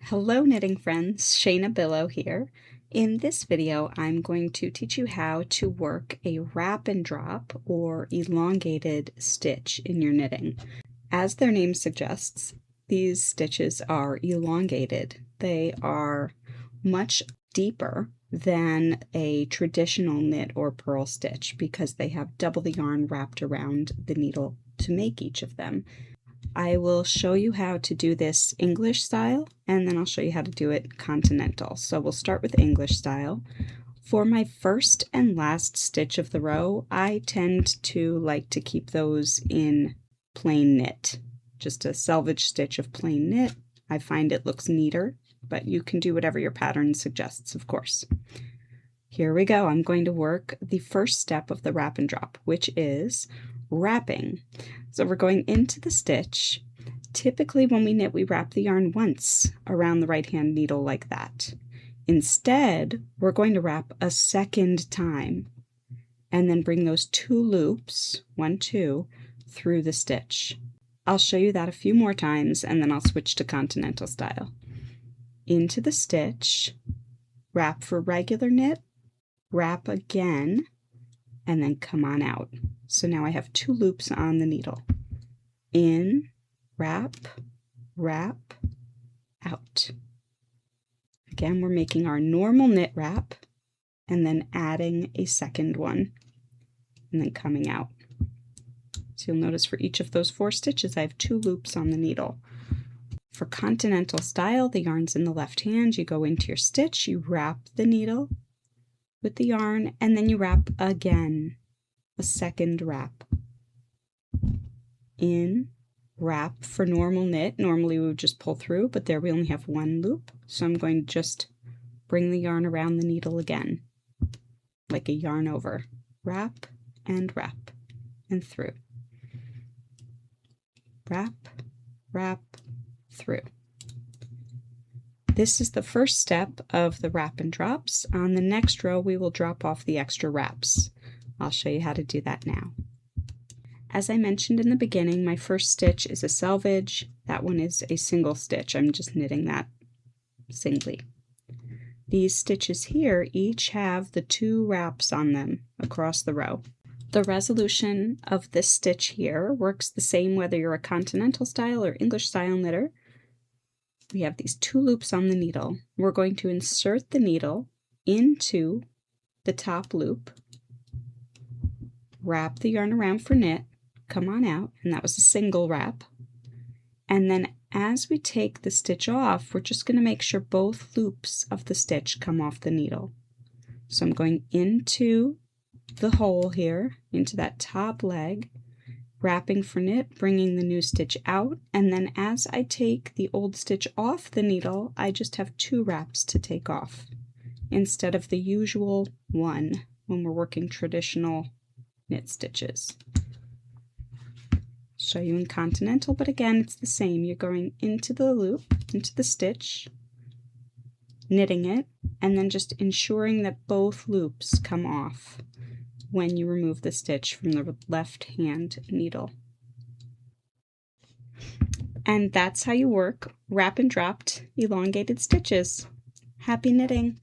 Hello knitting friends, Shaina Bilow here. In this video, I'm going to teach you how to work a wrap and drop or elongated stitch in your knitting. As their name suggests, these stitches are elongated. They are much deeper than a traditional knit or purl stitch because they have double the yarn wrapped around the needle to make each of them. I will show you how to do this English style, and then I'll show you how to do it continental. So we'll start with English style. For my first and last stitch of the row, I tend to like to keep those in plain knit. Just a selvage stitch of plain knit. I find it looks neater, but you can do whatever your pattern suggests, of course. Here we go. I'm going to work the first step of the wrap and drop, which is wrapping. So we're going into the stitch. Typically when we knit, we wrap the yarn once around the right hand needle like that. Instead, we're going to wrap a second time and then bring those two loops, 1, 2, through the stitch. I'll show you that a few more times and then I'll switch to continental style. Into the stitch, wrap for regular knit, wrap again, and then come on out. So now I have two loops on the needle. In, wrap, wrap, out. Again, we're making our normal knit wrap and then adding a second one and then coming out. So you'll notice for each of those 4 stitches, I have 2 loops on the needle. For continental style, the yarn's in the left hand. You go into your stitch, you wrap the needle with the yarn, and then you wrap again. A second wrap. In, wrap for normal knit. Normally we would just pull through, but there we only have 1 loop. So I'm going to just bring the yarn around the needle again, like a yarn over. Wrap, and through. Wrap, wrap, through. This is the first step of the wrap and drops. On the next row, we will drop off the extra wraps. I'll show you how to do that now. As I mentioned in the beginning, my first stitch is a selvage. That one is a single stitch. I'm just knitting that singly. These stitches here each have the 2 wraps on them across the row. The resolution of this stitch here works the same whether you're a continental style or English style knitter. We have these 2 loops on the needle. We're going to insert the needle into the top loop, wrap the yarn around for knit, come on out, and that was a single wrap. And then as we take the stitch off, we're just going to make sure both loops of the stitch come off the needle. So I'm going into the hole here, into that top leg, wrapping for knit, bringing the new stitch out, and then as I take the old stitch off the needle, I just have 2 wraps to take off instead of the usual 1 when we're working traditional knit stitches. Show you in continental, but again it's the same. You're going into the loop, into the stitch, knitting it, and then just ensuring that both loops come off when you remove the stitch from the left hand needle. And that's how you work wrap and dropped elongated stitches. Happy knitting!